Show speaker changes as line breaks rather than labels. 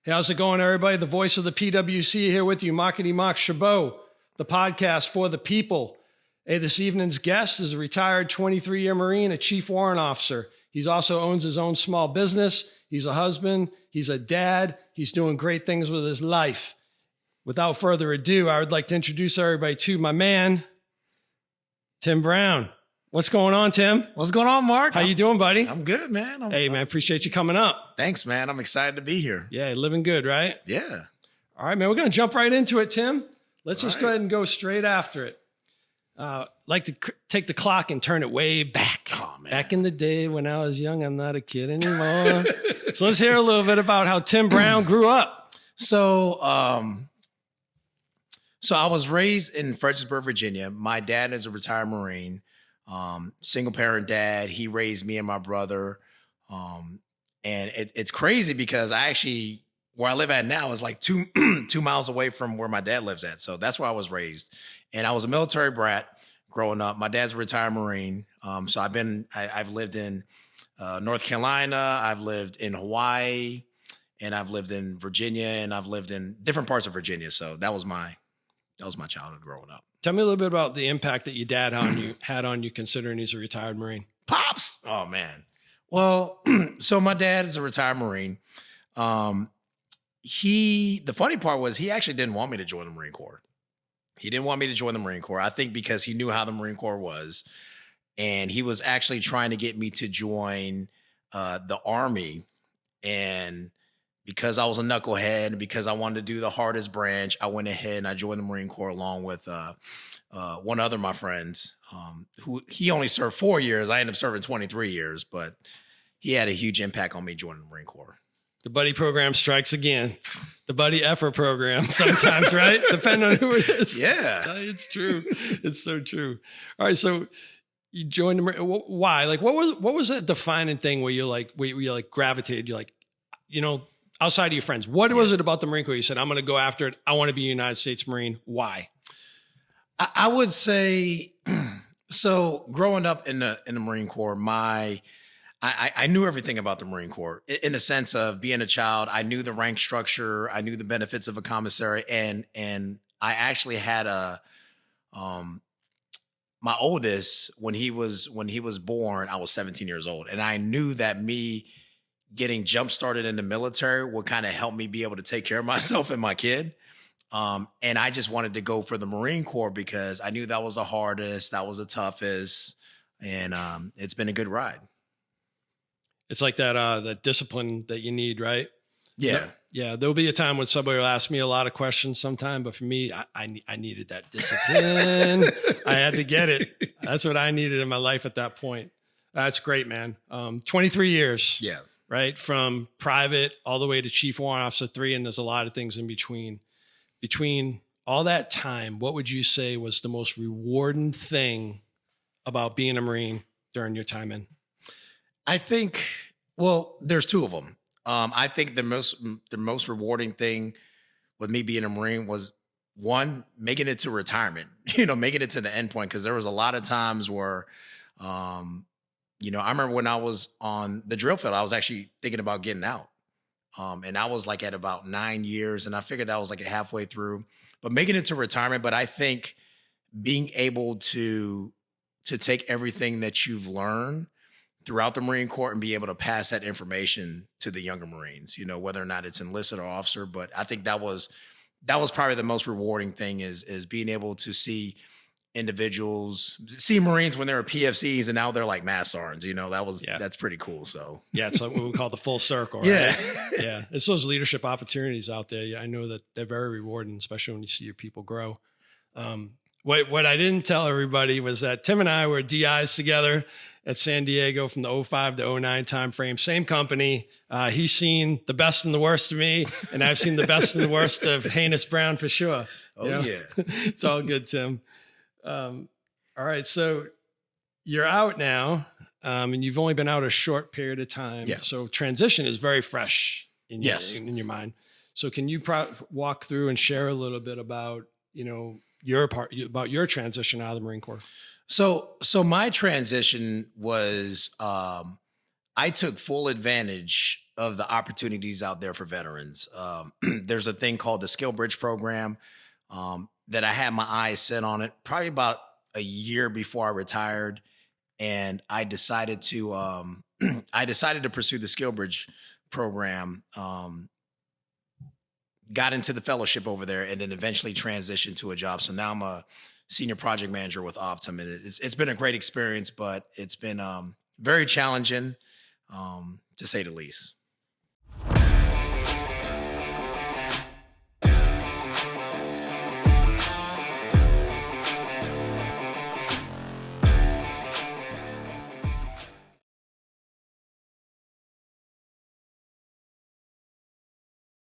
Hey, how's it going, everybody? The voice of the PWC here with you, Makati Mak Chabot, the podcast for the people. Hey, this evening's guest is a retired 23-year Marine, a chief warrant officer. He also owns his own small business. He's a husband. He's a dad. He's doing great things with his life. Without further ado, I would like to introduce everybody to my man, Tim Brown. What's going on, Tim?
What's going on, Mark?
How you doing, buddy?
I'm good, man.
Hey, man, appreciate you coming up.
Thanks, man. I'm excited to be here.
Yeah, living good, right?
Yeah.
All right, man, we're going to jump right into it, Tim. Let's just go ahead and go straight after it. Like to take the clock and turn it way back.
Oh, man.
Back in the day when I was young, I'm not a kid anymore. So let's hear a little bit about how Tim Brown grew up.
So I was raised in Fredericksburg, Virginia. My dad is a retired Marine, single parent dad. He raised me and my brother. And it's crazy because where I live at now is like 2 miles away from where my dad lives at. So that's where I was raised. And I was a military brat growing up. My dad's a retired Marine. So I've lived in North Carolina, I've lived in Hawaii, and I've lived in Virginia, and I've lived in different parts of Virginia. So that was my childhood growing up.
Tell me a little bit about the impact that your dad had on you, considering he's a retired Marine.
Pops. Oh, man. Well, so my dad is a retired Marine. The funny part was he actually didn't want me to join the Marine Corps. He didn't want me to join the Marine Corps, I think because he knew how the Marine Corps was. And he was actually trying to get me to join the Army. And because I was a knucklehead and because I wanted to do the hardest branch, I went ahead and I joined the Marine Corps along with one other of my friends, who he only served 4 years. I ended up serving 23 years, but he had a huge impact on me joining the Marine Corps.
The buddy program strikes again. The buddy effort program sometimes, right? Depending on who it is.
Yeah.
It's true. It's so true. All right. So you joined the Marine. Why? Like, what was that defining thing where you gravitated? You're like, outside of your friends, what was it about the Marine Corps? You said, I'm going to go after it. I want to be a United States Marine. Why?
I would say, so growing up in the Marine Corps, I knew everything about the Marine Corps in the sense of being a child. I knew the rank structure. I knew the benefits of a commissary. And I actually had my oldest, when he was born, I was 17 years old. And I knew that me getting jump started in the military would kind of help me be able to take care of myself and my kid. And I just wanted to go for the Marine Corps because I knew that was the hardest, that was the toughest. And it's been a good ride.
It's like that discipline that you need, right?
Yeah.
Yeah. There'll be a time when somebody will ask me a lot of questions sometime, but for me, I needed that discipline. I had to get it. That's what I needed in my life at that point. That's great, man. 23 years.
Yeah.
Right? From private all the way to Chief Warrant Officer 3, and there's a lot of things in between. Between all that time, what would you say was the most rewarding thing about being a Marine during your time in?
I think, well, there's two of them. I think the most rewarding thing with me being a Marine was, one, making it to retirement, making it to the end point. Because there was a lot of times where, I remember when I was on the drill field, I was actually thinking about getting out. And I was like at about 9 years, and I figured that was like halfway through. But making it to retirement, but I think being able to take everything that you've learned throughout the Marine Corps and be able to pass that information to the younger Marines, whether or not it's enlisted or officer. But I think that was probably the most rewarding thing is being able to see Marines when they were PFCs and now they're like mass sergeants, that's pretty cool. So
yeah, it's like what we call the full circle, right?
Yeah.
Yeah. It's those leadership opportunities out there. Yeah, I know that they're very rewarding, especially when you see your people grow. What I didn't tell everybody was that Tim and I were DIs together at San Diego from the 05 to 09 timeframe, same company. He's seen the best and the worst of me, and I've seen the best and the worst of Heinous Brown for sure.
Yeah.
It's all good, Tim. All right. So you're out now, and you've only been out a short period of time.
Yeah.
So transition is very fresh in your mind. So can you walk through and share a little bit about, about your transition out of the Marine Corps?
So my transition was, I took full advantage of the opportunities out there for veterans. There's a thing called the Skill Bridge program that I had my eyes set on it probably about a year before I retired, and I decided to I decided to pursue the Skill Bridge program. Got into the fellowship over there, and then eventually transitioned to a job. So now I'm a senior project manager with Optum, and it's been a great experience, but it's been very challenging, to say the least.